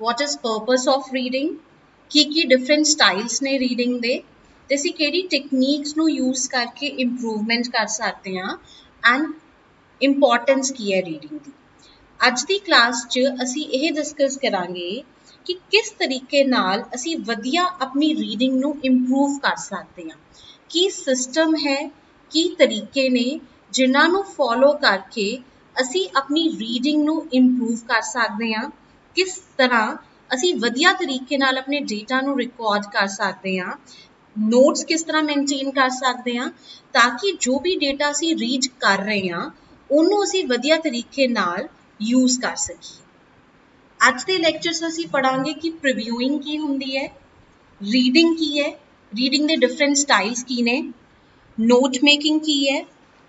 what is purpose of reading, की different styles ने reading दे, ते ਅਸੀਂ ਕਿਹੜੀ techniques ਨੂੰ use ਕਰਕੇ improvement ਕਰ ਸਕਦੇ ਹਾਂ and importance ਕੀ ਹੈ reading ਦੀ। ਅੱਜ ਦੀ ਕਲਾਸ 'ਚ ਅਸੀਂ ਇਹ ਡਿਸਕਸ ਕਰਾਂਗੇ ਕਿ ਕਿਸ ਤਰੀਕੇ ਨਾਲ ਅਸੀਂ ਵਧੀਆ ਆਪਣੀ ਰੀਡਿੰਗ ਨੂੰ ਇੰਪਰੂਵ ਕਰ ਸਕਦੇ ਹਾਂ। ਕੀ ਸਿਸਟਮ ਹੈ, ਕੀ ਤਰੀਕੇ ਨੇ ਜਿਨ੍ਹਾਂ ਨੂੰ ਫੋਲੋ ਕਰਕੇ ਅਸੀਂ ਆਪਣੀ ਰੀਡਿੰਗ ਨੂੰ ਇੰਪਰੂਵ ਕਰ ਸਕਦੇ ਹਾਂ, ਕਿਸ ਤਰ੍ਹਾਂ ਅਸੀਂ ਵਧੀਆ ਤਰੀਕੇ ਨਾਲ ਆਪਣੇ ਡੇਟਾ ਨੂੰ ਰਿਕਾਰਡ ਕਰ ਸਕਦੇ ਹਾਂ, ਨੋਟਸ ਕਿਸ ਤਰ੍ਹਾਂ ਮੇਨਟੇਨ ਕਰ ਸਕਦੇ ਹਾਂ ਤਾਂ ਕਿ ਜੋ ਵੀ ਡੇਟਾ ਅਸੀਂ ਰੀਡ ਕਰ ਰਹੇ ਹਾਂ ਉਹਨੂੰ ਅਸੀਂ ਵਧੀਆ ਤਰੀਕੇ ਨਾਲ यूज कर सकिए। अज के लैक्चर ਅਸੀਂ ਪੜਾਂਗੇ कि प्रीव्यूइंग की ਹੁੰਦੀ है, रीडिंग की है, रीडिंग ਦੇ डिफरेंट स्टाइल्स की ने, नोट मेकिंग की है,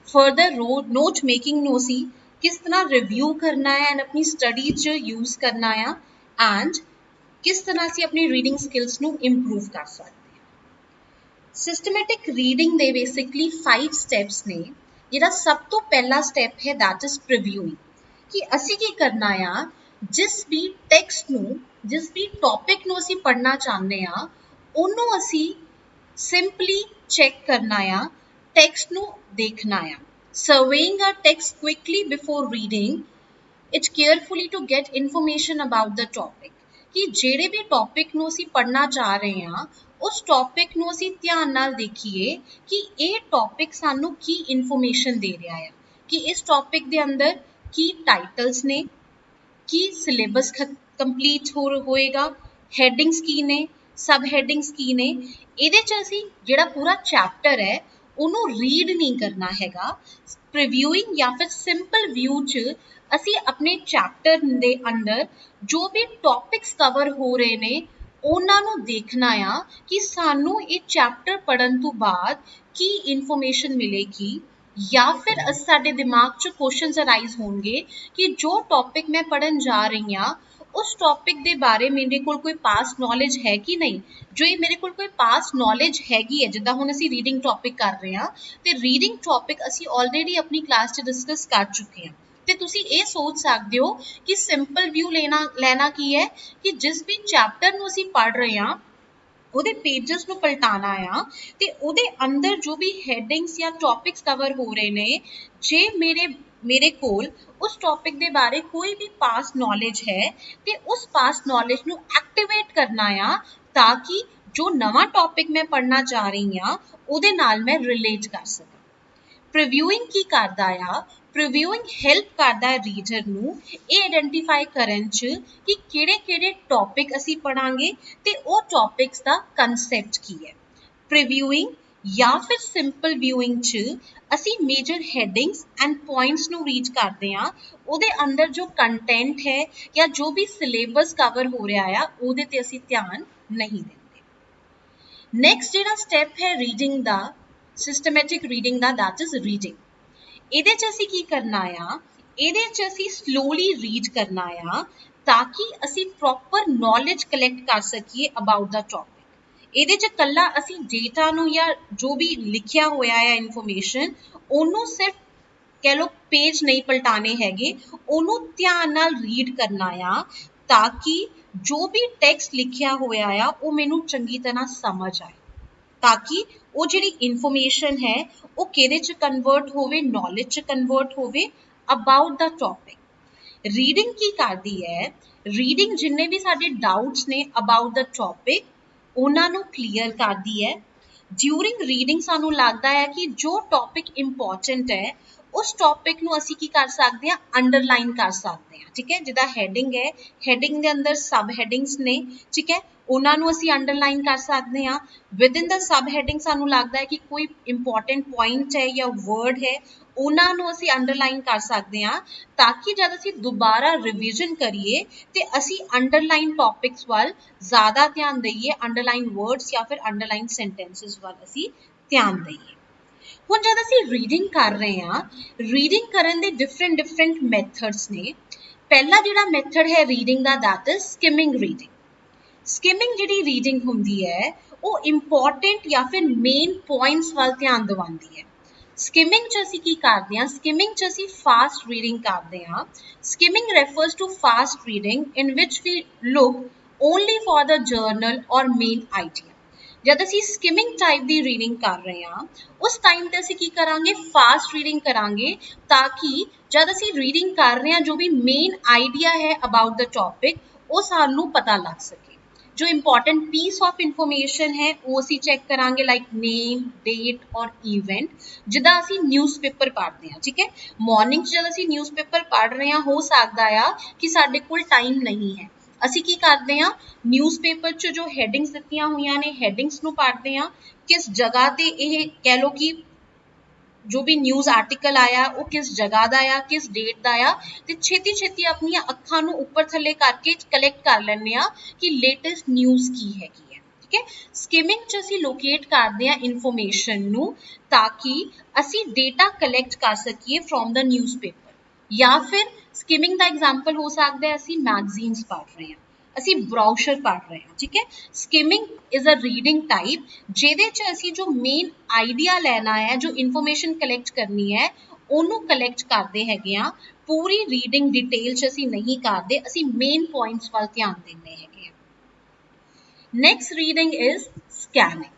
फर्दर नोट मेकिंग ਨੂੰ ਅਸੀਂ किस तरह रिव्यू करना है एंड अपनी स्टडी च यूज करना है एंड किस तरह ਅਸੀਂ अपनी रीडिंग स्किल्स ਨੂੰ इंप्रूव कर सकते हैं। सिस्टमैटिक रीडिंग ਦੇ बेसिकली 5 स्टेप्स ने। ਜਿਹੜਾ ਸਭ ਤੋਂ ਪਹਿਲਾ स्टेप है दैट इज प्रीव्यूइंग कि ਅਸੀਂ ਕੀ ਕਰਨਾ ਆ, ਜਿਸ ਵੀ ਟੈਕਸਟ ਨੂੰ, ਜਿਸ ਵੀ ਟੌਪਿਕ ਨੂੰ ਅਸੀਂ ਪੜ੍ਹਨਾ ਚਾਹੁੰਦੇ ਆ ਉਹਨੂੰ ਅਸੀਂ ਸਿੰਪਲੀ ਚੈੱਕ ਕਰਨਾ ਆ, ਟੈਕਸਟ ਨੂੰ ਦੇਖਣਾ ਆ। Surveying a text quickly before reading it carefully to get information about the topic, ਕਿ ਜਿਹੜੇ ਵੀ ਟੌਪਿਕ ਨੂੰ ਅਸੀਂ ਪੜ੍ਹਨਾ ਚਾਹ ਰਹੇ ਹਾਂ ਉਸ ਟੌਪਿਕ ਨੂੰ ਅਸੀਂ ਧਿਆਨ ਨਾਲ ਦੇਖੀਏ ਕਿ ਇਹ ਟੌਪਿਕ ਸਾਨੂੰ ਕੀ ਇਨਫੋਰਮੇਸ਼ਨ ਦੇ ਰਿਹਾ ਆ, ਕਿ ਇਸ ਟੌਪਿਕ ਦੇ ਅੰਦਰ की टाइटल्स ने, की सिलेबस कंप्लीट होएगा, हैडिंग्स की ने, सब हैडिंग्स की ने। ਇਹਦੇ 'ਚ ਅਸੀਂ ਜਿਹੜਾ ਪੂਰਾ ਚੈਪਟਰ ਹੈ ਉਹਨੂੰ ਰੀਡ ਨਹੀਂ ਕਰਨਾ ਹੈਗਾ। ਪ੍ਰੀਵਿਊਇੰਗ ਜਾਂ ਫਿਰ ਸਿੰਪਲ ਵਿਊ 'ਚ ਅਸੀਂ ਆਪਣੇ ਚੈਪਟਰ ਦੇ ਅੰਦਰ ਜੋ ਵੀ ਟੌਪਿਕਸ ਕਵਰ ਹੋ ਰਹੇ ਨੇ ਉਹਨਾਂ ਨੂੰ ਦੇਖਣਾ ਆ ਕਿ ਸਾਨੂੰ ਇਹ ਚੈਪਟਰ ਪੜ੍ਹਨ ਤੋਂ ਬਾਅਦ ਕੀ ਇਨਫੋਰਮੇਸ਼ਨ ਮਿਲੇਗੀ, या फिर साडे दिमाग च क्वेश्चंस अराइज होंगे कि जो टॉपिक मैं पढ़न जा रही हाँ उस टॉपिक के बारे मेरे को कोई पास नॉलेज है कि नहीं। जो ये मेरे को कोई पास नॉलेज हैगी है, जिद्दां हुण असीं रीडिंग टॉपिक कर रहे हाँ ते रीडिंग टॉपिक असीं ऑलरेडी अपनी क्लास च डिस्कस कर चुके हैं ते तुसीं ये सोच सकते हो कि सिंपल व्यू लेना की है कि जिस भी चैप्टर नूं असीं पढ़ रहे हाँ ਉਹਦੇ पेजेस ਨੂੰ ਪਲਟਾਣਾ ਆ ਤੇ ਉਹਦੇ ਅੰਦਰ ਜੋ ਵੀ ਹੈਡਿੰਗਸ ਜਾਂ ਟੌਪਿਕਸ ਕਵਰ ਹੋ ਰਹੇ ਨੇ, ਜੇ ਮੇਰੇ ਕੋਲ ਉਸ ਟੌਪਿਕ ਦੇ ਬਾਰੇ ਕੋਈ ਵੀ ਪਾਸ ਨੌਲੇਜ ਹੈ ਤੇ ਉਸ ਪਾਸ ਨੌਲੇਜ ਨੂੰ ਐਕਟੀਵੇਟ ਕਰਨਾ ਆ ਤਾਂ ਕਿ ਜੋ ਨਵਾਂ ਟੌਪਿਕ ਮੈਂ ਪੜ੍ਹਨਾ ਚਾਹ ਰਹੀ ਹਾਂ ਉਹਦੇ ਨਾਲ ਮੈਂ ਰਿਲੇਟ ਕਰ ਸਕਾਂ। ਪ੍ਰੀਵਿਊਇੰਗ ਕੀ ਕਰਦਾ ਆ, ਪ੍ਰੀਵਿਊਇੰਗ ਹੈਲਪ ਕਰਦਾ ਹੈ ਰੀਡਰ ਨੂੰ ਇਹ ਆਇਡੈਂਟੀਫਾਈ ਕਰਨ 'ਚ ਕਿ ਕਿਹੜੇ ਟੌਪਿਕ ਅਸੀਂ ਪੜ੍ਹਾਂਗੇ ਤੇ ਉਹ ਟੌਪਿਕਸ ਦਾ ਕਨਸੈਪਟ ਕੀ ਹੈ। ਪ੍ਰੀਵਿਊਇੰਗ ਜਾਂ ਫਿਰ ਸਿੰਪਲ ਵਿਊਇੰਗ 'ਚ ਅਸੀਂ ਮੇਜਰ ਹੈਡਿੰਗਸ ਐਂਡ ਪੁਆਇੰਟਸ ਨੂੰ ਰੀਡ ਕਰਦੇ ਹਾਂ, ਉਹਦੇ ਅੰਦਰ ਜੋ ਕੰਟੈਂਟ ਹੈ ਜਾਂ ਜੋ ਵੀ ਸਿਲੇਬਸ ਕਵਰ ਹੋ ਰਿਹਾ ਆ ਉਹਦੇ ਤੇ ਅਸੀਂ ਧਿਆਨ ਨਹੀਂ ਦਿੰਦੇ। ਨੈਕਸਟ ਜਿਹੜਾ ਸਟੈਪ ਹੈ reading the, systematic reading the, that is reading. ਇਹਦੇ 'ਚ ਅਸੀਂ ਕੀ ਕਰਨਾ ਆ, ਇਹਦੇ 'ਚ ਅਸੀਂ ਸਲੋਲੀ ਰੀਡ ਕਰਨਾ ਆ ਤਾਂ ਕਿ ਅਸੀਂ ਪ੍ਰੋਪਰ ਨੌਲੇਜ ਕਲੈਕਟ ਕਰ ਸਕੀਏ ਅਬਾਊਟ ਦਾ ਟੌਪਿਕ। ਇਹਦੇ 'ਚ ਕੱਲਾ ਅਸੀਂ ਡੇਟਾ ਨੂੰ ਜਾਂ ਜੋ ਵੀ ਲਿਖਿਆ ਹੋਇਆ ਹੈ ਇਨਫੋਰਮੇਸ਼ਨ ਉਹਨੂੰ ਸਿਰਫ ਕਹਿ ਲਓ ਪੇਜ ਨਹੀਂ ਪਲਟਾਣੇ ਹੈਗੇ, ਉਹਨੂੰ ਧਿਆਨ ਨਾਲ ਰੀਡ ਕਰਨਾ ਆ ਤਾਂ ਕਿ ਜੋ ਵੀ ਟੈਕਸਟ ਲਿਖਿਆ ਹੋਇਆ ਆ ਉਹ ਮੈਨੂੰ ਚੰਗੀ ਤਰ੍ਹਾਂ ਸਮਝ ਆਏ, ਤਾਂ ਕਿ ਉਹ ਜਿਹੜੀ ਇਨਫੋਰਮੇਸ਼ਨ ਹੈ ਉਹ ਕਿਹਦੇ 'ਚ ਕਨਵਰਟ ਹੋਵੇ, ਨੌਲੇਜ 'ਚ ਕਨਵਰਟ ਹੋਵੇ ਅਬਾਊਟ ਦਾ ਟੌਪਿਕ। ਰੀਡਿੰਗ ਕੀ ਕਰਦੀ ਹੈ, ਰੀਡਿੰਗ ਜਿੰਨੇ ਵੀ ਸਾਡੇ ਡਾਊਟਸ ਨੇ ਅਬਾਊਟ ਦਾ ਟੌਪਿਕ ਉਹਨਾਂ ਨੂੰ ਕਲੀਅਰ ਕਰਦੀ ਹੈ। ਡਿਊਰਿੰਗ ਰੀਡਿੰਗ ਸਾਨੂੰ ਲੱਗਦਾ ਹੈ ਕਿ ਜੋ ਟੌਪਿਕ ਇੰਪੋਰਟੈਂਟ ਹੈ ਉਸ ਟੌਪਿਕ ਨੂੰ ਅਸੀਂ ਕੀ ਕਰ ਸਕਦੇ ਹਾਂ, ਅੰਡਰਲਾਈਨ ਕਰ ਸਕਦੇ ਹਾਂ। ਠੀਕ ਹੈ, ਜਿੱਦਾਂ ਹੈਡਿੰਗ ਹੈ, ਹੈਡਿੰਗ ਦੇ ਅੰਦਰ ਸਬ ਹੈਡਿੰਗਸ ਨੇ, ਠੀਕ ਹੈ, ਉਹਨਾਂ ਨੂੰ ਅਸੀਂ ਅੰਡਰਲਾਈਨ ਕਰ ਸਕਦੇ ਹਾਂ। ਵਿਦਿਨ ਦਾ ਸਬ ਹੈਡਿੰਗ ਸਾਨੂੰ ਲੱਗਦਾ ਹੈ ਕਿ ਕੋਈ ਇੰਪੋਰਟੈਂਟ ਪੁਆਇੰਟ ਹੈ ਜਾਂ ਵਰਡ ਹੈ ਉਹਨਾਂ ਨੂੰ ਅਸੀਂ ਅੰਡਰਲਾਈਨ ਕਰ ਸਕਦੇ ਹਾਂ ਤਾਂ ਕਿ ਜਦ ਅਸੀਂ ਦੁਬਾਰਾ ਰਿਵੀਜ਼ਨ ਕਰੀਏ ਤੇ ਅਸੀਂ ਅੰਡਰਲਾਈਨ ਟੌਪਿਕਸ ਵੱਲ ਜ਼ਿਆਦਾ ਧਿਆਨ ਦਈਏ, ਅੰਡਰਲਾਈਨ ਵਰਡਸ ਜਾਂ ਫਿਰ ਅੰਡਰਲਾਈਨ ਸੈਂਟੈਂਸਸ ਵੱਲ ਅਸੀਂ ਧਿਆਨ ਦਈਏ। ਹੁਣ ਜਦ ਅਸੀਂ ਰੀਡਿੰਗ ਕਰ ਰਹੇ ਹਾਂ, ਰੀਡਿੰਗ ਕਰਨ ਦੇ ਡਿਫਰੈਂਟ ਮੈਥਡਸ ਨੇ। ਪਹਿਲਾ ਜਿਹੜਾ ਮੈਥਡ ਹੈ reading the, that is skimming reading. Skimming ਜਿਹੜੀ ਰੀਡਿੰਗ ਹੁੰਦੀ ਹੈ ਉਹ ਇੰਪੋਰਟੈਂਟ ਜਾਂ ਫਿਰ ਮੇਨ ਪੁਆਇੰਟਸ ਵੱਲ ਧਿਆਨ ਦਿਵਾਉਂਦੀ ਹੈ। ਸਕਿਮਿੰਗ 'ਚ ਅਸੀਂ ਕੀ ਕਰਦੇ ਹਾਂ? ਸਕਿਮਿੰਗ 'ਚ ਅਸੀਂ ਫਾਸਟ ਰੀਡਿੰਗ ਕਰਦੇ ਹਾਂ। Skimming refers to fast reading in which we look only for the journal or main idea। जब ਅਸੀਂ ਸਕਿਮਿੰਗ ਟਾਈਪ ਦੀ ਰੀਡਿੰਗ ਕਰ ਰਹੇ ਹਾਂ ਉਸ ਟਾਈਮ ਤੇ ਅਸੀਂ ਕੀ ਕਰਾਂਗੇ? ਫਾਸਟ ਰੀਡਿੰਗ ਕਰਾਂਗੇ ਤਾਂ ਕਿ ਜਦ ਅਸੀਂ ਰੀਡਿੰਗ ਕਰ ਰਹੇ ਹਾਂ ਜੋ ਵੀ ਮੇਨ ਆਈਡੀਆ ਹੈ ਅਬਾਊਟ ਦ ਟੌਪਿਕ ਉਹ ਸਾਨੂੰ ਪਤਾ ਲੱਗ ਸਕੇ। जो इंपॉर्टेंट पीस ऑफ इन्फॉर्मेशन है वो असी चेक करांगे लाइक नेम डेट और इवेंट। जिदा असी न्यूज़पेपर पढ़ते हैं, ठीक है, मॉर्निंग जब असी न्यूज़पेपर पढ़ रहे हैं हो सकता है कि साडे कोल टाइम नहीं है, असी की करते हैं न्यूज़पेपर च जो हैडिंग्स दित्तियां हुई ने हैडिंग्स नूं पढ़ते हैं किस जगह ते यह कह लो कि जो भी न्यूज़ आर्टिकल आया वो किस जगह का आ किस डेट का आ ते छेती छेती अपन अखां नूं उपर थले करके कलैक्ट कर लैंदे आ कि लेटेस्ट न्यूज़ की है, ठीक है। स्किमिंग च असीं लोकेट करते हैं इन्फॉर्मेशन नूं ताकि असीं डेटा कलैक्ट कर सकीए फ्रॉम द न्यूज़पेपर। या फिर स्किमिंग का एग्जाम्पल हो सकता है असीं मैगजीन्स पढ़ रहे हैं, ਅਸੀਂ ब्राउशर पढ़ रहे हैं, ठीक है। Skimming is a reading type ਜਿਹਦੇ ਚ ਅਸੀਂ ਜੋ ਮੇਨ ਆਈਡੀਆ ਲੈਣਾ ਹੈ ਜੋ ਇਨਫੋਰਮੇਸ਼ਨ ਕਲੈਕਟ ਕਰਨੀ ਹੈ ਉਹਨੂੰ ਕਲੈਕਟ ਕਰਦੇ ਹੈਗੇ ਆ। ਪੂਰੀ ਰੀਡਿੰਗ ਡਿਟੇਲ ਚ ਅਸੀਂ ਨਹੀਂ ਕਰਦੇ, ਅਸੀਂ ਮੇਨ ਪੁਆਇੰਟਸ ਵੱਲ ਧਿਆਨ ਦਿੰਦੇ ਹੈਗੇ ਆ। Next reading is scanning.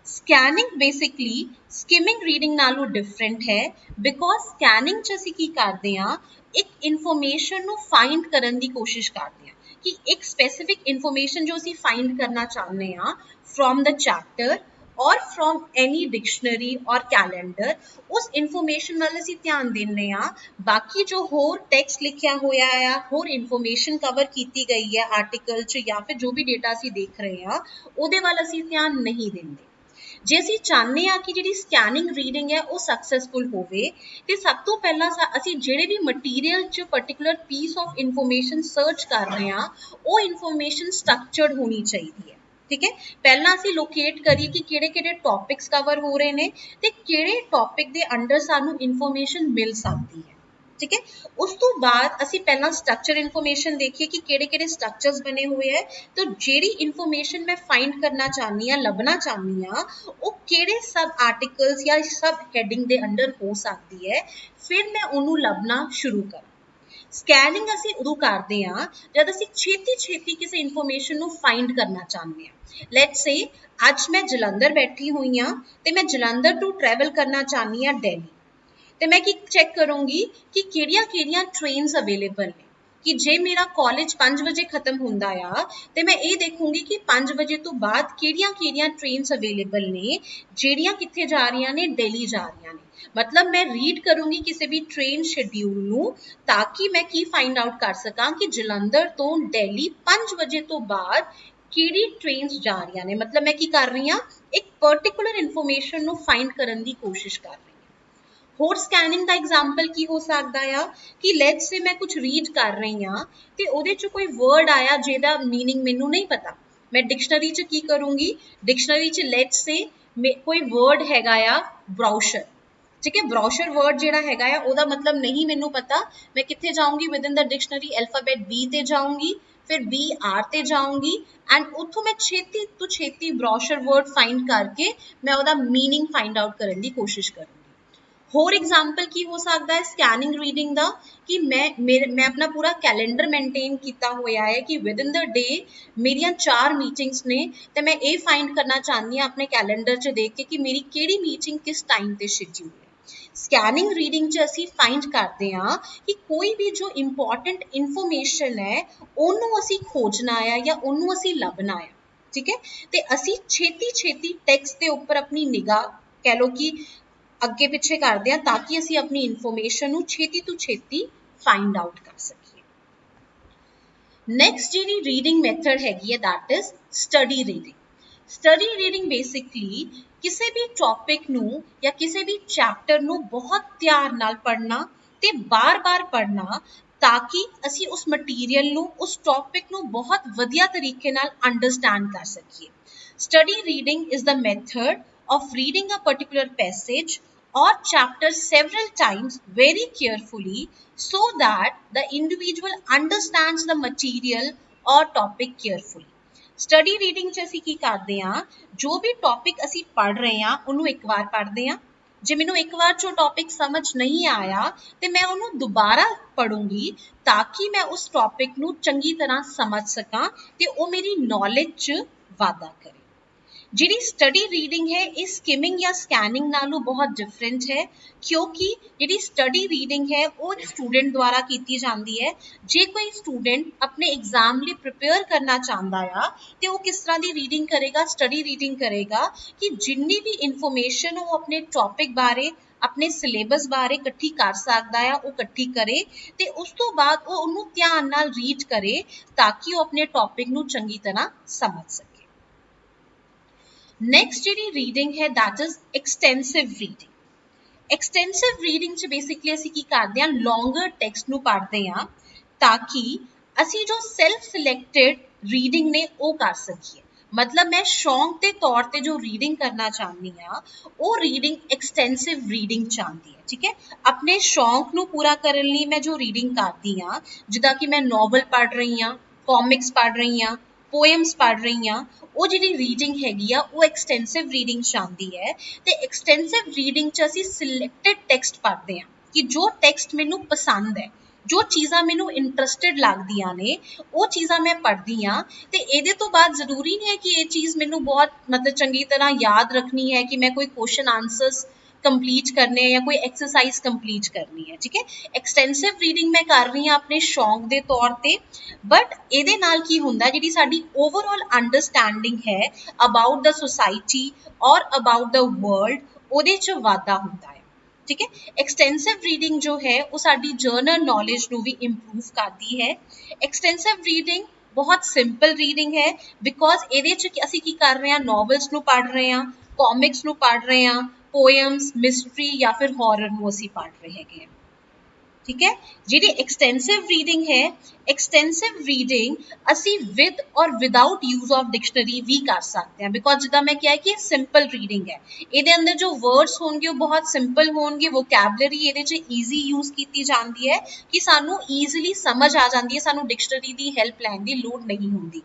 Scanning basically skimming reading ਨਾਲੋਂ ਡਿਫਰੈਂਟ ਹੈ ਬਿਕੋਜ਼ ਸਕੈਨਿੰਗ ਚ ਅਸੀਂ ਕੀ ਕਰਦੇ ਆ ਇੱਕ ਇਨਫੋਰਮੇਸ਼ਨ ਨੂੰ ਫਾਈਂਡ ਕਰਨ ਦੀ ਕੋਸ਼ਿਸ਼ ਕਰਦੇ ਆ कि एक स्पेसिफिक इन्फॉर्मेशन जो असी फाइंड करना चाहते हैं फ्रॉम द चैप्टर और फ्रॉम एनी डिक्शनरी और कैलेंडर उस इन्फॉर्मेशन वाल असी ध्यान देने बाकी जो होर टैक्सट लिखिया होया है होर इन्फॉर्मेशन कवर की गई है आर्टिकल च या फिर जो भी डेटा असी देख रहे हैं उहदे वाल असी ध्यान नहीं देंगे। जे असी चाहते हैं कि जी स्कैनिंग रीडिंग है वो सक्सैसफुल होवे ते सब तो पहला असी जिहड़े भी मटीरियल च particular piece of information search कर रहे हैं वो इन्फॉर्मेशन स्ट्रक्चर्ड होनी चाहिए है, ठीक है। पहला असी लोकेट करिए कि किहड़े-किहड़े टॉपिक्स कवर हो रहे हैं ते किहड़े टॉपिक दे अंडर सानू इन्फॉर्मेशन मिल सकती है, ठीक है। उस तो बाद असी पहला स्ट्रक्चर इन्फॉर्मेशन देखिए कि किहड़े-किहड़े स्ट्रक्चर्स बने हुए हैं तो जिहड़ी इन्फॉर्मेशन मैं फाइंड करना चाहनी हां लभना चाहनी हां वो किहड़े सब आर्टिकल्स या सब हैडिंग दे अंडर हो सकती है फिर मैं उहनूं लभना शुरू करा। ਸਕੈਨਿੰਗ ਅਸੀਂ ਉਦੋਂ ਕਰਦੇ ਹਾਂ ਜਦ ਅਸੀਂ ਛੇਤੀ ਛੇਤੀ ਕਿਸੇ ਇਨਫੋਰਮੇਸ਼ਨ ਨੂੰ ਫਾਈਂਡ ਕਰਨਾ ਚਾਹੁੰਦੇ ਹਾਂ। ਲੈਟਸ ਸੇ ਅੱਜ ਮੈਂ ਜਲੰਧਰ ਬੈਠੀ ਹੋਈ ਹਾਂ ਤੇ ਮੈਂ ਜਲੰਧਰ ਤੋਂ ਟਰੈਵਲ ਕਰਨਾ ਚਾਹਨੀ ਹਾਂ ਦਿੱਲੀ ਤੇ ਮੈਂ ਕੀ ਚੈੱਕ ਕਰੂੰਗੀ ਕਿ ਕਿਹੜੀਆਂ-ਕਿਹੜੀਆਂ ਟ੍ਰੇਨਸ ਅਵੇਲੇਬਲ ਨੇ कि जे मेरा कॉलेज 5 बजे खत्म होंदा आ ते मैं ये देखूंगी कि 5 बजे तो बाद किहड़ियां-किहड़ियां ट्रेन्स अवेलेबल ने ਜਿਹੜੀਆਂ कित्थे जा रही ने दिल्ली जा रही ने। मतलब मैं रीड करूंगी किसी भी ट्रेन शेड्यूल नूं ताकि मैं की फाइंड आउट कर सकां कि जलंधर तो दिल्ली 5 बजे तो बाद किहड़ी ट्रेन्स जा रही ने। मतलब मैं की कर रही हां एक पर्टिकुलर इन्फॉर्मेशन नूं फाइंड करन दी कोशिश कर रही। होर स्कैनिंग का एग्जाम्पल की हो सकता है कि लेट्स से मैं कुछ रीड कर रही हाँ तो उहदे च कोई वर्ड आया जिहदा मीनिंग मैनू नहीं पता, मैं डिक्शनरी च की करूँगी डिक्शनरी च लेट्स से कोई वर्ड हैगा आ ब्राउशर, ठीक है। ब्राउशर वर्ड जिहड़ा हैगा आ उहदा मतलब नहीं मैनू पता, मैं कित्थे जाऊँगी within the dictionary alphabet B ते जाऊँगी फिर बी आर ते जाऊँगी एंड उत्थों मैं छेती तो छेती ब्राउशर वर्ड फाइंड करके मैं उहदा मीनिंग फाइंड आउट करने की कोशिश करूँगी। होर एग्जाम्पल की हो सकता है स्कैनिंग रीडिंग का कि मैं अपना पूरा कैलेंडर मेनटेन किया हुआ है कि विद इन द डे मेरिया 4 मीटिंग्स ने तो मैं ये फाइंड करना चाहती हाँ अपने कैलेंडर च देख के कि मेरी किहड़ी मीटिंग किस टाइम पर शेड्यूल है। स्कैनिंग रीडिंग च असी फाइंड करते हैं कि कोई भी जो इंपॉर्टेंट इन्फॉर्मेशन है उन्होंने असी खोजना है या उन्होंने असी लभना है, ठीक है। तो असी छेती छेती टैक्सट के उपर अपनी निगाह कह लो कि अगे पिछे करते हैं ताकि असी अपनी इन्फॉर्मेशन नूं छेती तो छेती फाइंड आउट कर सकीए। नैक्सट जी रीडिंग मैथड हैगी है that is study reading. Study reading basically किसी भी टॉपिक नूं या किसी भी चैप्टर नूं बहुत ध्यान नाल पढ़ना ते बार बार पढ़ना ताकि असी उस मटीरियल नूं उस टॉपिक नूं बहुत वधिया तरीके नाल अंडरस्टैंड कर सकीए। Study reading is the method of reading a particular passage or chapter several times very carefully so that the individual understands the material or topic carefully। Study reading च असी की करते हैं जो भी टॉपिक असी पढ़ रहे हैं उन्होंने एक बार पढ़ते हैं जे मैनू एक बार जो टॉपिक समझ नहीं आया तो मैं उन्होंने दोबारा पढ़ूंगी ताकि मैं उस टॉपिक नू चंगी तरह समझ सकां ते वो मेरी नॉलेज च वाधा करे। जिहड़ी स्टडी रीडिंग है ये स्किमिंग या स्कैनिंग नालों बहुत डिफरेंट है, क्योंकि जिहड़ी स्टडी रीडिंग है वो एक स्टूडेंट द्वारा की जाती है। जे कोई स्टूडेंट अपने एग्जाम लिए प्रिपेयर करना चाहता है तो वो किस तरह की रीडिंग करेगा, स्टडी रीडिंग करेगा कि जिन्नी भी इंफॉर्मेशन वो अपने टॉपिक बारे अपने सिलेबस बारे इकट्ठी कर सकता है वो इकट्ठी करे ते उस तो बाद वो उन्होंने ध्यान नाल रीड करे ताकि वो अपने टॉपिक नू चंगी तरह समझ सके। नेक्स्ट जी रीडिंग है that is extensive reading. Extensive reading च बेसिकली ਅਸੀਂ ਕੀ ਕਰਦੇ ਹਾਂ ਲੌਂਗਰ ਟੈਕਸਟ ਨੂੰ ਪੜ੍ਹਦੇ ਹਾਂ ਤਾਂ ਕਿ ਅਸੀਂ ਜੋ ਸੈਲਫ ਸਿਲੈਕਟਡ ਰੀਡਿੰਗ ਨੇ ਉਹ ਕਰ ਸਕੀਏ। मतलब मैं शौक के तौर पर जो रीडिंग करना चाहती हाँ वो रीडिंग एक्सटेंसिव रीडिंग चाहती है, ठीक है। अपने शौक नू पूरा करने लिए मैं जो रीडिंग करती हाँ जिदा कि मैं नॉवल पढ़ रही हाँ, कॉमिक्स पढ़ रही हाँ, पोएम्स पढ़ रही हाँ, वो जी रीडिंग हैगी आ वो एक्सटेंसिव रीडिंग चाहती है। तो एक्सटेंसिव रीडिंग च असी सिलेक्टेड टैक्सट पढ़ते हैं कि जो टैक्सट मैनू पसंद है, जो चीज़ां मैनू इंटरस्टिड लगदियां ने वो चीज़ां मैं पढ़ती हाँ। तो ये तो बाद जरूरी नहीं है कि ये चीज़ मैनू बहुत मतलब चंगी तरह याद रखनी है कि मैं कोई क्वेश्चन आंसर्स कंप्लीट करने या कोई एक्सरसाइज कंप्लीट करनी है, ठीक है। एक्सटेंसिव रीडिंग मैं कर रही हाँ अपने शौक के तौर पर, बट ये नाल की हुंदा जिहड़ी साडी ओवरऑल अंडरस्टैंडिंग है अबाउट द सोसाइटी और अबाउट द वर्ल्ड उहदे च वाधा हुंदा है, ठीक है। एक्सटेंसिव रीडिंग जो है वो साडी जर्नल नॉलेज नू भी इंप्रूव करती है। एक्सटेंसिव रीडिंग बहुत सिंपल रीडिंग है बिकॉज ये असी की कर रहे हैं नॉवल्स नू पढ़ रहे हैं, कॉमिक्स नू पढ़ रहे हैं, पोएम्स, मिस्ट्री या फिर हॉरर नू असी पढ़ रहे हैं, ठीक है। जी एक्सटेंसिव रीडिंग है, एक्सटेंसिव रीडिंग असी विद और विदाउट यूज ऑफ डिक्शनरी भी कर सकते हैं बिकॉज जिदा मैं क्या है कि सिंपल रीडिंग है। ये अंदर जो वर्ड्स होंगे वो बहुत सिंपल होंगे, वोकैबलरी ये ईजी यूज की जाती है कि सानू ईजिली समझ आ जाती है, सानू डिक्शनरी की हेल्प लैन की लोड़ नहीं होंगी।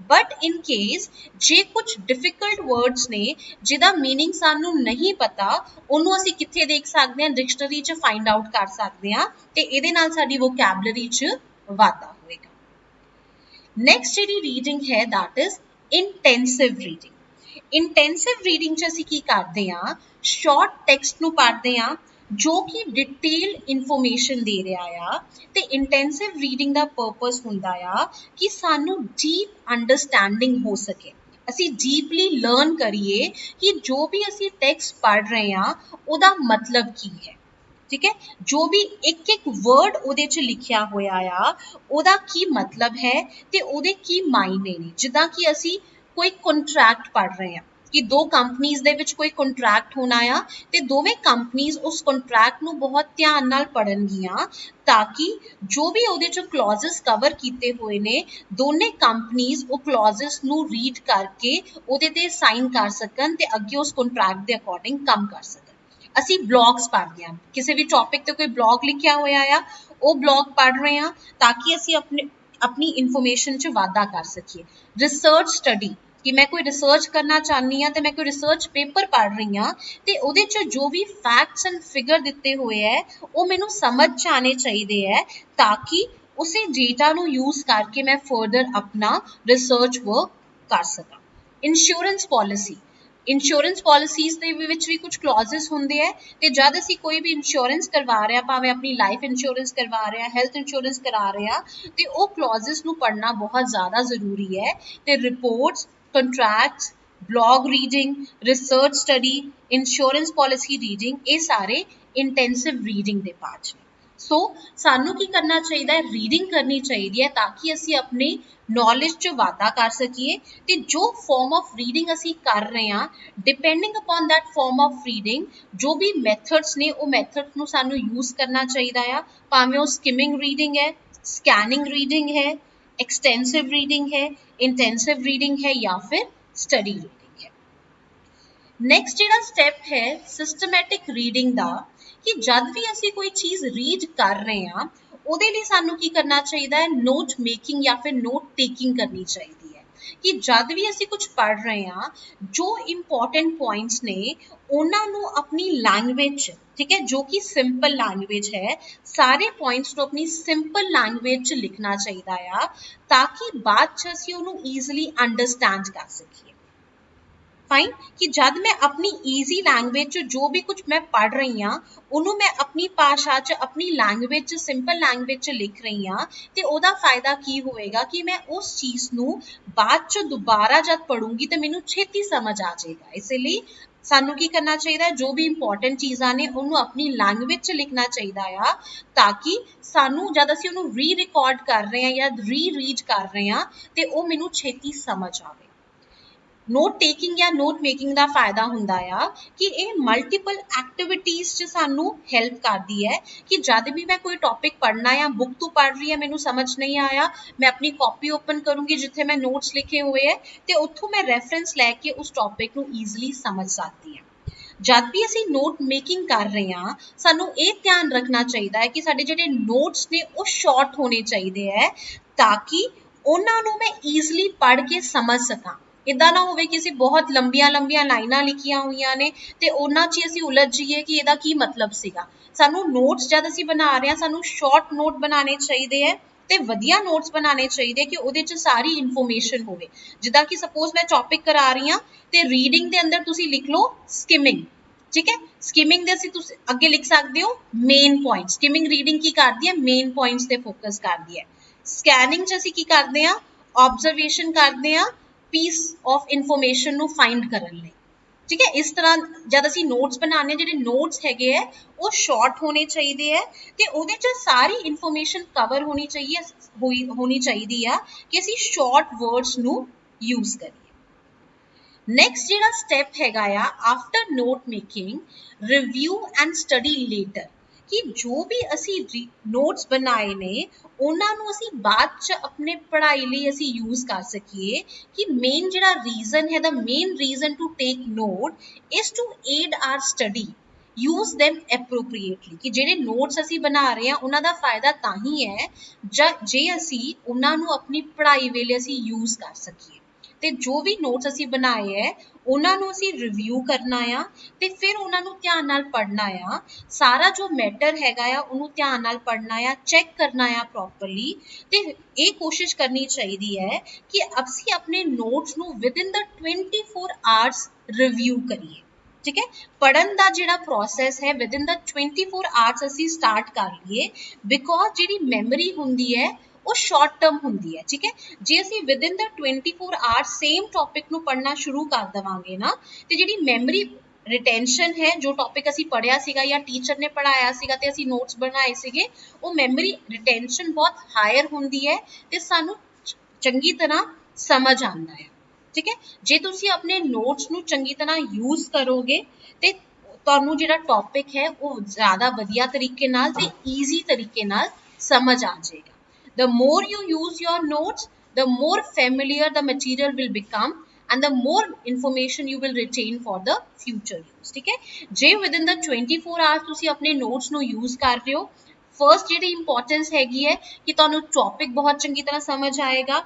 बट इन केस जे कुछ डिफिकल्ट वर्ड्स ने जिदा मीनिंग सानू नहीं पता उन्होंने असी कित्थे देख सकते हैं, डिक्शनरी च फाइंड आउट कर सकते हैं ते इहदे नाल साडी वोकैबलरी च वाधा होएगा। नेक्स्ट जी रीडिंग है that is intensive reading. Intensive reading च असी की करते हैं शॉर्ट टैक्सट नू पढ़ते हैं जो कि डिटेल इन्फॉर्मेशन दे रहा आ। ते इंटेंसिव रीडिंग का पर्पस हुंदा आ कि सानू डीप अंडरस्टैंडिंग हो सके, असी डीपली लर्न करिए कि जो भी असी टैक्सट पढ़ रहे हैं उहदा मतलब की है, ठीक है। जो भी एक एक वर्ड उहदे च लिखिया होया आ उहदा की मतलब है ते उहदे की मायने ने। जिदा कि असी कोई कॉन्ट्रैक्ट पढ़ रहे हैं कि दो कंपनीज दे विच कोई कॉन्ट्रैक्ट होना आ ते दोवें कंपनीज उस कॉन्ट्रैक्ट नू बहुत ध्यान नाल पढ़नगियां ताकि जो भी उहदे च क्लॉजेस कवर कीते हुए ने दोने कंपनीज वो क्लॉजेस नू रीड करके उहदे ते साइन कर सकन ते अगे उस कॉन्ट्रैक्ट दे अकॉर्डिंग काम कर सकन। असी ब्लॉग्स पढ़ते हैं, किसी भी टॉपिक ते कोई ब्लॉग लिखिया होया आ वो ब्लॉग पढ़ रहे हैं ताकि असी अपनी इंफॉर्मेशन च वाधा कर सकिए। रिसर्च स्टडी कि मैं कोई रिसर्च करना चाहनी हाँ तो मैं कोई रिसर्च पेपर पढ़ रही हाँ तो उहदे च जो भी फैक्ट्स एंड फिगर दिते हुए है वो मैनू समझ च आने चाहिए है ताकि उसे डेटा नू यूज करके मैं फर्दर अपना रिसर्च वर्क कर सका। इंश्योरेंस पॉलिसी, इंश्योरेंस पॉलिसीज़ दे विच भी कुछ क्लॉजेस होंदे है ते जद असी कोई भी इंश्योरेंस करवा रहे हैं, भावें अपनी लाइफ इंश्योरेंस करवा रहे हैं, हेल्थ इंश्योरेंस करा रहे हैं तो वो क्लॉजेस नू पढ़ना बहुत ज़्यादा जरूरी है। तो reports, contracts, blog reading, research study, insurance policy reading ये सारे इंटेंसिव रीडिंग दे पार्ट ने। सो सानू की करना चाहिए, रीडिंग करनी चाहिए ताकि असी अपनी नॉलेज च वाधा कर सकिए। ते जो फॉर्म ऑफ रीडिंग असी कर रहे हैं depending upon that form of reading जो भी मैथड्स ने वो मैथड्स नू सानू यूज करना चाहिए आ, भावें वो स्किमिंग रीडिंग है, स्कैनिंग रीडिंग है, एक्सटेंसिव रीडिंग है, इंटेंसिव रीडिंग है या फिर स्टडी रीडिंग है। नैक्सट जिहड़ा स्टैप है सिस्टमैटिक रीडिंग दा कि जब भी असी कोई चीज़ रीड कर रहे हैं उहदे लिए सानू की करना चाहिए है नोट मेकिंग या फिर नोट टेकिंग करनी चाहिए है। कि जद भी ਅਸੀਂ कुछ पढ़ रहे हैं जो इंपॉर्टेंट पॉइंट्स ने उन्होंने अपनी लैंग्वेज, ठीक है, जो कि सिंपल लैंग्वेज है, सारे पॉइंट्स को अपनी सिंपल लैंग्वेज लिखना चाहिए आ ताकि बाद च ਅਸੀਂ ਉਹਨੂੰ ईजिली अंडरस्टैंड कर सकीए। फाइन कि जब मैं अपनी ईजी लैंग्वेज जो भी कुछ मैं पढ़ रही हाँ उन्होंने मैं अपनी भाषा च अपनी लैंग्वेज सिंपल लैंग्वेज लिख रही हाँ तो ਉਹਦਾ फायदा की होएगा कि मैं उस चीज़ ਨੂੰ बाद च दोबारा जब पढ़ूंगी तो मैनू छेती समझ आ जाएगा। इसलिए सानू की करना चाहिए, जो भी इंपॉर्टेंट चीज़ां ने उन्होंने अपनी लैंग्वेज च लिखना चाहिए आ ताकि सानू जब असीं उन्होंने री रिकॉर्ड कर रहे हैं या री रीड कर रहे हैं तो वो मैनू छेती समझ आए। नोट टेकिंग या नोट मेकिंग का फायदा हुंदा आ कि ये मल्टीपल एक्टिविटीज़ च सानू हैल्प करती है कि जब भी मैं कोई टॉपिक पढ़ना या बुक तो पढ़ रही है मैनू समझ नहीं आया, मैं अपनी कॉपी ओपन करूँगी जिथे मैं नोट्स लिखे हुए है तो उत्थों मैं रैफरेंस लैके उस टॉपिक नू ईजिली समझ सकती है। जब भी असी नोट मेकिंग कर रहे हैं सानू ये ध्यान रखना चाहिए है कि साडे जिहड़े नोट्स ने वो शॉर्ट होने चाहिए है ताकि उन्होंने मैं ईजिली पढ़ के समझ सकां। इदा ना होवे कि ਅਸੀਂ बहुत लंबिया लंबिया लाइनां लिखिया हुई ने ते उन्हां च ਅਸੀਂ उलझ जाइए कि ਇਹਦਾ की मतलब सीगा। सानू नोट्स जद ਅਸੀਂ बना रहे हैं सानू शॉर्ट नोट बनाने चाहिए है ते वधिया नोट्स बनाने चाहिए कि ਉਹਦੇ ਚ सारी इन्फॉर्मेशन होवे। जिदा कि सपोज मैं टॉपिक करा रही हाँ ते रीडिंग दे अंदर तुसी लिख लो स्किमिंग, ठीक है, स्किमिंग दे तुसी अगे लिख सकते हो मेन पॉइंट। स्किमिंग रीडिंग की करती है मेन पॉइंट्स ते फोकस करती है। स्कैनिंग च ਅਸੀਂ की करते हैं ऑब्जर्वेशन करते हैं पीस ऑफ इन्फॉर्मेशन ਨੂੰ फाइंड ਕਰਨ ਲਈ, ठीक है। इस तरह जब ਅਸੀਂ नोट्स बनाने ਜਿਹੜੇ नोट्स हैगे है वो शॉर्ट होने चाहिए है ਤੇ ਉਹਦੇ ਚ सारी इन्फॉर्मेशन कवर होनी चाहिए है कि ਅਸੀਂ शॉर्ट वर्ड्स ਨੂੰ यूज करिए। नैक्सट ਜਿਹੜਾ स्टैप हैगा आ after note making review and study later कि जो भी असी नोट्स बनाए ने उन्होंने असी बाद च अपने पढ़ाई लिए असी यूज कर सकिए कि मेन जिहड़ा रीजन है the main reason to take note is to aid our study use them appropriately कि जिहड़े नोट्स असी बना रहे हैं उन्हों का फायदा ताही है जे असी उन्होंने अपनी पढ़ाई वेले असी यूज कर सकिए। ते जो भी नोट्स असी बनाए है उन्होंने असी रिव्यू करना आ ते फिर उन्होंने ध्यान नाल पढ़ना आ, सारा जो मैटर हैगा आ उन्होंने ध्यान नाल पढ़ना आ, चैक करना आ प्रॉपरली ते ये कोशिश करनी चाहिए है कि असी अपने नोट्स नू with in the 24 hours review करिए, ठीक है। पढ़न का जिहड़ा प्रोसैस है विद इन द 24 आवर्स असी स्टार्ट कर लिए बिकॉज जिहड़ी मैमरी हुंदी है वो शॉर्ट टर्म होंगी है, ठीक है। जे असी with in the 24 hours same topic नू पढ़ना शुरू कर देवांगे ना तो जिहड़ी मैमरी रिटेंशन है जो टॉपिक असी पढ़िया सीगा या टीचर ने पढ़ाया सीगा ते असी नोट्स बनाए सीगे वो मैमरी रिटेंशन बहुत हायर होंदी है ते सानू चंगी तरह समझ आंदा है, ठीक है। जे तुसी अपने नोट्स नू चंगी तरह यूज करोगे ते तुहानू जिहड़ा टॉपिक है वो ज़्यादा वधिया तरीके नाल ते ईजी तरीके नाल समझ आ जाएगा। The more you use your notes, the more familiar the material will become and the more information you will retain for the future use, ठीक है। जे within the 24 hours तुसी अपने notes ਨੂੰ use कर रहे हो, first ਜਿਹੜੀ importance हैगी है कि ਤੁਹਾਨੂੰ topic बहुत चंगी तरह समझ आएगा,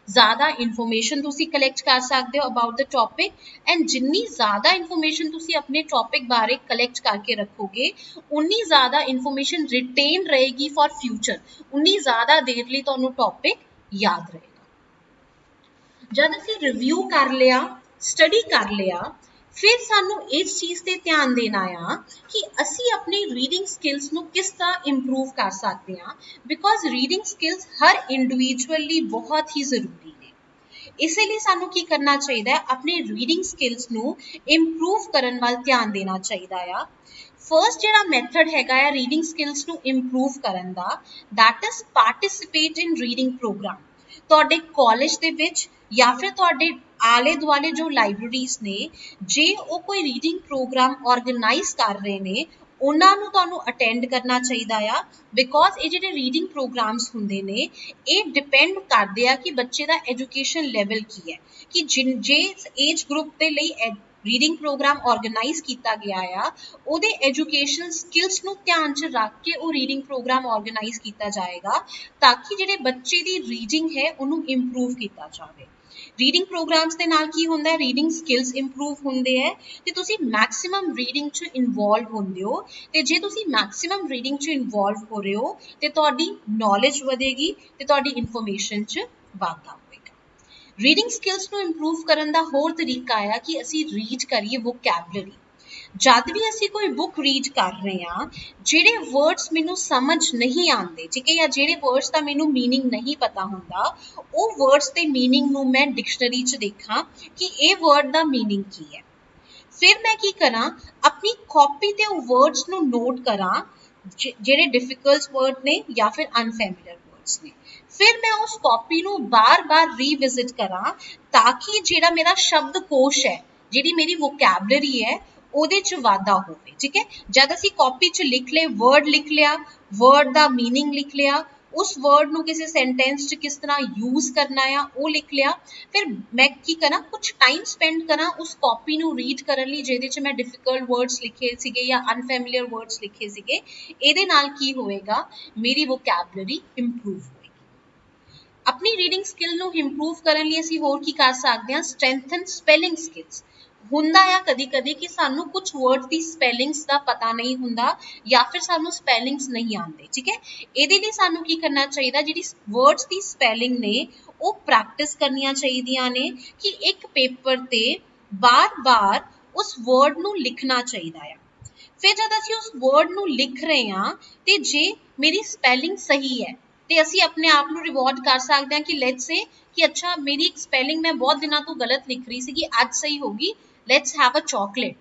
ज़्यादा इन्फॉर्मेशन तुसी कलैक्ट कर सकते हो अबाउट द टॉपिक एंड जिन्नी ज़्यादा इन्फॉर्मेशन तुसी अपने टॉपिक बारे कलैक्ट करके रखोगे उन्नी ज़्यादा इन्फॉर्मेशन रिटेन रहेगी फॉर फ्यूचर, उन्नी ज़्यादा देर लिए तुहानू टॉपिक याद रहेगा। जब असी रिव्यू कर लिया स्टडी कर लिया फिर सानू इस चीज़ ते ध्यान देना आ कि असी अपने रीडिंग स्किल्स नू किस तरह इंप्रूव कर सकते हैं because reading skills her individually बहुत ही जरूरी ने। इसलिए सानू की करना चाहिए अपने रीडिंग स्किल्स नू इंप्रूव करन वाल ध्यान देना चाहिए आ। फर्स्ट जिहड़ा मैथड हैगा आ रीडिंग स्किल्स नू इंप्रूव करन दा that is participate in reading program. तुहाडे कॉलेज दे विच या फिर तुहाडे आले दुआले जो लाइब्रेरीज ने जे वो कोई रीडिंग प्रोग्राम ऑर्गेनाइज कर रहे ने उन्होंने तुहानू अटेंड करना चाहिए आ बिकॉज ये जिहड़े रीडिंग प्रोग्राम्स हुंदे ने ये डिपेंड करदे आ कि बच्चे दा एजुकेशन लैवल की है कि जे एज ग्रुप दे लई रीडिंग प्रोग्राम ऑर्गेनाइज किया गया आ उहदे एजुकेशन स्किल्स नू ध्यान च रख के वो रीडिंग प्रोग्राम ऑर्गेनाइज किया जाएगा ताकि जिहड़े बच्चे दी रीडिंग है उन्होंने इंप्रूव किया जाए। ਰੀਡਿੰਗ ਪ੍ਰੋਗਰਾਮਸ ਦੇ ਨਾਲ ਕੀ ਹੁੰਦਾ ਹੈ, ਰੀਡਿੰਗ ਸਕਿੱਲਸ ਇੰਪਰੂਵ ਹੁੰਦੇ ਹੈ ਤੇ ਤੁਸੀਂ ਮੈਕਸਿਮਮ ਰੀਡਿੰਗ 'ਚ ਇਨਵੋਲਵ ਹੁੰਦੇ ਹੋ ਤੇ ਜੇ ਤੁਸੀਂ ਮੈਕਸਿਮਮ ਰੀਡਿੰਗ 'ਚ ਇਨਵੋਲਵ ਹੋ ਰਹੇ ਹੋ ਤੇ ਤੁਹਾਡੀ ਨੌਲੇਜ ਵਧੇਗੀ ਤੇ ਤੁਹਾਡੀ ਇਨਫੋਰਮੇਸ਼ਨ 'ਚ ਵਾਧਾ ਹੋਵੇਗਾ। ਰੀਡਿੰਗ ਸਕਿੱਲਸ ਨੂੰ ਇੰਪਰੂਵ ਕਰਨ ਦਾ ਹੋਰ ਤਰੀਕਾ ਆ ਕਿ ਅਸੀਂ ਰੀਡ ਕਰੀਏ ਵੋਕੈਬਲਰੀ। ਜਦ ਵੀ ਅਸੀਂ ਕੋਈ ਬੁੱਕ ਰੀਡ ਕਰ ਰਹੇ ਹਾਂ, ਜਿਹੜੇ ਵਰਡਸ ਮੈਨੂੰ ਸਮਝ ਨਹੀਂ ਆਉਂਦੇ, ਠੀਕ ਹੈ, ਜਾਂ ਜਿਹੜੇ ਵਰਡਸ ਦਾ ਮੈਨੂੰ ਮੀਨਿੰਗ ਨਹੀਂ ਪਤਾ ਹੁੰਦਾ, ਉਹ ਵਰਡਸ ਦੇ ਮੀਨਿੰਗ ਨੂੰ ਮੈਂ ਡਿਕਸ਼ਨਰੀ 'ਚ ਦੇਖਾਂ ਕਿ ਇਹ ਵਰਡ ਦਾ ਮੀਨਿੰਗ ਕੀ ਹੈ। ਫਿਰ ਮੈਂ ਕੀ ਕਰਾਂ, ਆਪਣੀ ਕਾਪੀ ਤੇ ਉਹ ਵਰਡਸ ਨੂੰ ਨੋਟ ਕਰਾਂ ਜਿਹੜੇ ਡਿਫਿਕਲਟ ਵਰਡ ਨੇ ਜਾਂ ਫਿਰ ਅਨਫੈਮੀਲੀਅਰ ਵਰਡਸ ਨੇ। ਫਿਰ ਮੈਂ ਉਸ ਕਾਪੀ ਨੂੰ ਬਾਰ-ਬਾਰ ਰੀਵਿਜ਼ਿਟ ਕਰਾਂ ਤਾਂ ਕਿ ਜਿਹੜਾ ਮੇਰਾ ਸ਼ਬਦਕੋਸ਼ ਹੈ, ਜਿਹੜੀ ਮੇਰੀ ਵੋਕੈਬਲਰੀ ਹੈ, ਉਹਦੇ 'ਚ ਵਾਧਾ ਹੋਵੇ, ਠੀਕ ਹੈ। ਜਦ ਅਸੀਂ ਕਾਪੀ 'ਚ ਲਿਖ ਲਏ, ਵਰਡ ਲਿਖ ਲਿਆ, ਵਰਡ ਦਾ ਮੀਨਿੰਗ ਲਿਖ ਲਿਆ, ਉਸ ਵਰਡ ਨੂੰ ਕਿਸੇ ਸੈਂਟੈਂਸ 'ਚ ਕਿਸ ਤਰ੍ਹਾਂ ਯੂਜ਼ ਕਰਨਾ ਆ ਉਹ ਲਿਖ ਲਿਆ, ਫਿਰ ਮੈਂ ਕੀ ਕਰਾਂ, ਕੁਛ ਟਾਈਮ ਸਪੈਂਡ ਕਰਾਂ ਉਸ ਕਾਪੀ ਨੂੰ ਰੀਡ ਕਰਨ ਲਈ ਜਿਹਦੇ 'ਚ ਮੈਂ ਡਿਫਿਕਲਟ ਵਰਡਸ ਲਿਖੇ ਸੀਗੇ ਜਾਂ ਅਨਫੈਮੀਲੀਅਰ ਵਰਡਸ ਲਿਖੇ ਸੀਗੇ। ਇਹਦੇ ਨਾਲ ਕੀ ਹੋਵੇਗਾ, ਮੇਰੀ ਵੋਕੈਬਲਰੀ ਇੰਪਰੂਵ ਹੋਏਗੀ। ਆਪਣੀ ਰੀਡਿੰਗ ਸਕਿੱਲ ਨੂੰ ਇੰਪਰੂਵ ਕਰਨ ਲਈ ਅਸੀਂ ਹੋਰ ਕੀ ਕਰ ਸਕਦੇ ਹਾਂ, ਸਟਰੈਂਥਨ ਸਪੈਲਿੰਗ ਸਕਿੱਲਸ। ਹੁੰਦਾ ਆ ਕਦੀ-ਕਦੀ ਕਿ ਸਾਨੂੰ ਕੁਝ ਵਰਡ ਦੀ ਸਪੈਲਿੰਗਸ ਦਾ ਪਤਾ ਨਹੀਂ ਹੁੰਦਾ ਜਾਂ ਫਿਰ ਸਾਨੂੰ ਸਪੈਲਿੰਗਸ ਨਹੀਂ ਆਉਂਦੇ, ਠੀਕ ਹੈ। ਇਹਦੇ ਲਈ ਸਾਨੂੰ ਕੀ ਕਰਨਾ ਚਾਹੀਦਾ, ਜਿਹੜੀ ਵਰਡਸ ਦੀ ਸਪੈਲਿੰਗ ਨੇ ਉਹ ਪ੍ਰੈਕਟਿਸ ਕਰਨੀਆਂ ਚਾਹੀਦੀਆਂ ਨੇ ਕਿ ਇੱਕ ਪੇਪਰ ਤੇ ਬਾਰ-ਬਾਰ ਉਸ ਵਰਡ ਨੂੰ ਲਿਖਣਾ ਚਾਹੀਦਾ ਆ। ਫਿਰ ਜਦ ਅਸੀਂ ਉਸ ਵਰਡ ਨੂੰ ਲਿਖ ਰਹੇ ਹਾਂ ਤੇ ਜੇ ਮੇਰੀ ਸਪੈਲਿੰਗ ਸਹੀ ਹੈ ਤੇ ਅਸੀਂ ਆਪਣੇ ਆਪ ਨੂੰ ਰਿਵਾਰਡ ਕਰ ਸਕਦੇ ਹਾਂ ਕਿ ਲੈਟਸ ਸੇ ਕਿ ਅੱਛਾ ਮੇਰੀ ਇੱਕ ਸਪੈਲਿੰਗ ਮੈਂ ਬਹੁਤ ਦਿਨਾਂ ਤੋਂ ਗਲਤ ਲਿਖ ਰਹੀ ਸੀਗੀ, ਅੱਜ ਸਹੀ ਹੋ ਗਈ, ਲੈਟਸ ਹੈਵ ਅ ਚਾਕਲੇਟ,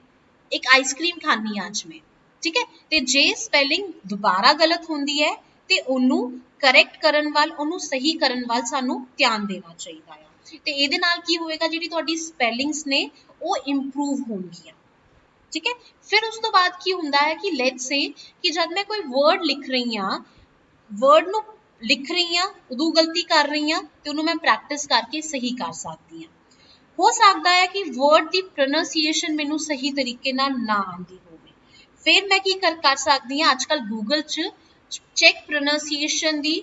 ਇੱਕ ਆਈਸਕ੍ਰੀਮ ਖਾਣੀ ਆ ਅੱਜ ਮੈਂ, ਠੀਕ ਹੈ। ਤੇ ਜੇ ਸਪੈਲਿੰਗ ਦੁਬਾਰਾ ਗਲਤ ਹੁੰਦੀ ਹੈ ਤੇ ਉਹਨੂੰ ਕਰੈਕਟ ਕਰਨ ਵੱਲ, ਉਹਨੂੰ ਸਹੀ ਕਰਨ ਵੱਲ ਸਾਨੂੰ ਧਿਆਨ ਦੇਣਾ ਚਾਹੀਦਾ ਆ ਤੇ ਇਹਦੇ ਨਾਲ ਕੀ ਹੋਵੇਗਾ, ਜਿਹੜੀ ਤੁਹਾਡੀ ਸਪੈਲਿੰਗਸ ਨੇ ਉਹ ਇੰਪਰੂਵ ਹੋਣਗੀਆਂ, ਠੀਕ ਹੈ। ਫਿਰ ਉਸ ਤੋਂ ਬਾਅਦ ਕੀ ਹੁੰਦਾ ਹੈ ਕਿ ਲੈਟਸ ਸੇ ਕਿ ਜਦ ਮੈਂ ਕੋਈ ਵਰਡ ਲਿਖ ਰਹੀ ਹਾਂ, ਵਰਡ ਨੂੰ ਲਿਖ ਰਹੀ ਹਾਂ, ਉਦੋਂ ਗਲਤੀ ਕਰ ਰਹੀ ਹਾਂ ਤੇ ਉਹਨੂੰ ਮੈਂ ਪ੍ਰੈਕਟਿਸ ਕਰਕੇ ਸਹੀ ਕਰ ਸਕਦੀ ਹਾਂ। ਹੋ ਸਕਦਾ ਹੈ ਕਿ ਵਰਡ ਦੀ ਪ੍ਰੋਨਾਂਸੀਏਸ਼ਨ ਮੈਨੂੰ ਸਹੀ ਤਰੀਕੇ ਨਾਲ ਨਾ ਆਉਂਦੀ ਹੋਵੇ, ਫਿਰ ਮੈਂ ਕੀ ਕਰ ਸਕਦੀ ਹਾਂ, ਅੱਜ ਕੱਲ੍ਹ ਗੂਗਲ 'ਚ ਚੈੱਕ ਪ੍ਰੋਨਾਂਸੀਏਸ਼ਨ ਦੀ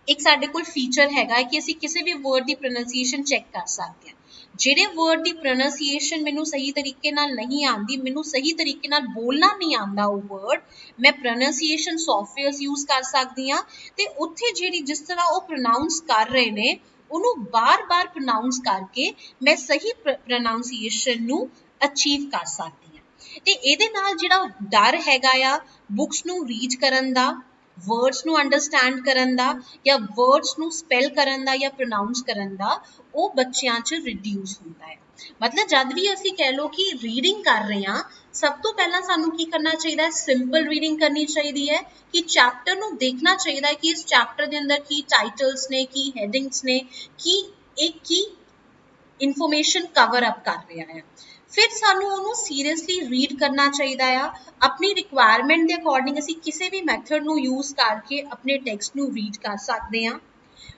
ਇੱਕ ਸਾਡੇ ਕੋਲ ਫੀਚਰ ਹੈਗਾ ਹੈ ਕਿ ਅਸੀਂ ਕਿਸੇ ਵੀ ਵਰਡ ਦੀ ਪ੍ਰੋਨਾਂਸੀਏਸ਼ਨ ਚੈੱਕ ਕਰ ਸਕਦੇ ਹਾਂ। ਜਿਹੜੇ ਵਰਡ ਦੀ ਪ੍ਰੋਨਾਂਸੀਏਸ਼ਨ ਮੈਨੂੰ ਸਹੀ ਤਰੀਕੇ ਨਾਲ ਨਹੀਂ ਆਉਂਦੀ, ਮੈਨੂੰ ਸਹੀ ਤਰੀਕੇ ਨਾਲ ਬੋਲਣਾ ਨਹੀਂ ਆਉਂਦਾ ਉਹ ਵਰਡ, ਮੈਂ ਪ੍ਰੋਨਾਂਸੀਏਸ਼ਨ ਸੌਫਟਵੇਅਰਸ ਯੂਜ਼ ਕਰ ਸਕਦੀ ਹਾਂ ਤੇ ਉੱਥੇ ਜਿਹੜੀ ਜਿਸ ਤਰ੍ਹਾਂ ਉਹ ਪ੍ਰੋਨਾਊਂਸ ਕਰ ਰਹੇ ਨੇ ਉਹਨੂੰ ਬਾਰ-ਬਾਰ ਪ੍ਰੋਨਾਊਂਸ ਕਰਕੇ ਮੈਂ ਸਹੀ ਪ੍ਰੋਨਾਂਸੀਏਸ਼ਨ ਨੂੰ ਅਚੀਵ ਕਰ ਸਕਦੀ ਹਾਂ। ਤੇ ਇਹਦੇ ਨਾਲ ਜਿਹੜਾ ਡਰ ਹੈਗਾ ਆ ਬੁੱਕਸ ਨੂੰ ਰੀਡ ਕਰਨ ਦਾ, ਵਰਡਸ ਨੂੰ ਅੰਡਰਸਟੈਂਡ ਕਰਨ ਦਾ ਜਾਂ ਵਰਡਸ ਨੂੰ ਸਪੈਲ ਕਰਨ ਦਾ ਜਾਂ ਪ੍ਰੋਨਾਊਂਸ ਕਰਨ ਦਾ, ਉਹ ਬੱਚਿਆਂ 'ਚ ਰਿਡਿਊਸ ਹੁੰਦਾ ਹੈ। ਮਤਲਬ ਜਦ ਵੀ ਅਸੀਂ ਕਹਿ ਲਓ ਕਿ ਰੀਡਿੰਗ ਕਰ ਰਹੇ ਹਾਂ, ਸਭ ਤੋਂ ਪਹਿਲਾਂ ਸਾਨੂੰ ਕੀ ਕਰਨਾ ਚਾਹੀਦਾ ਹੈ, ਸਿੰਪਲ ਰੀਡਿੰਗ ਕਰਨੀ ਚਾਹੀਦੀ ਹੈ ਕਿ ਚੈਪਟਰ ਨੂੰ ਦੇਖਣਾ ਚਾਹੀਦਾ ਹੈ ਕਿ ਇਸ ਚੈਪਟਰ ਦੇ ਅੰਦਰ ਕੀ ਟਾਈਟਲਸ ਨੇ, ਕੀ ਹੈਡਿੰਗਸ ਨੇ, ਕੀ ਇਨਫੋਰਮੇਸ਼ਨ ਕਵਰ ਅਪ ਕਰ ਰਿਹਾ ਹੈ। ਫਿਰ ਸਾਨੂੰ ਉਹਨੂੰ ਸੀਰੀਅਸਲੀ ਰੀਡ ਕਰਨਾ ਚਾਹੀਦਾ ਆ, ਆਪਣੀ ਰਿਕੁਆਇਰਮੈਂਟ ਦੇ ਅਕੋਰਡਿੰਗ ਅਸੀਂ ਕਿਸੇ ਵੀ ਮੈਥਡ ਨੂੰ ਯੂਜ਼ ਕਰਕੇ ਆਪਣੇ ਟੈਕਸਟ ਨੂੰ ਰੀਡ ਕਰ ਸਕਦੇ ਹਾਂ।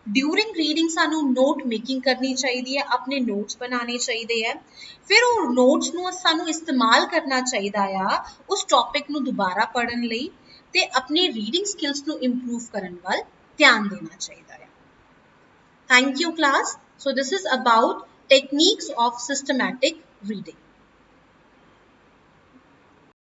ਡਿਊਰਿੰਗ ਰੀਡਿੰਗ ਸਾਨੂੰ ਨੋਟ ਮੇਕਿੰਗ ਕਰਨੀ ਚਾਹੀਦੀ ਹੈ, ਆਪਣੇ ਨੋਟਸ ਬਣਾਉਣੇ ਚਾਹੀਦੇ ਹੈ। ਫਿਰ ਉਹ ਨੋਟਸ ਨੂੰ ਸਾਨੂੰ ਇਸਤੇਮਾਲ ਕਰਨਾ ਚਾਹੀਦਾ ਆ ਉਸ ਟੌਪਿਕ ਨੂੰ ਦੁਬਾਰਾ ਪੜ੍ਹਨ ਲਈ ਤੇ ਆਪਣੀ ਰੀਡਿੰਗ ਸਕਿੱਲਸ ਨੂੰ ਇੰਪਰੂਵ ਕਰਨ ਵੱਲ ਧਿਆਨ ਦੇਣਾ ਚਾਹੀਦਾ ਹੈ। Thank you class. So this is about techniques of systematic reading.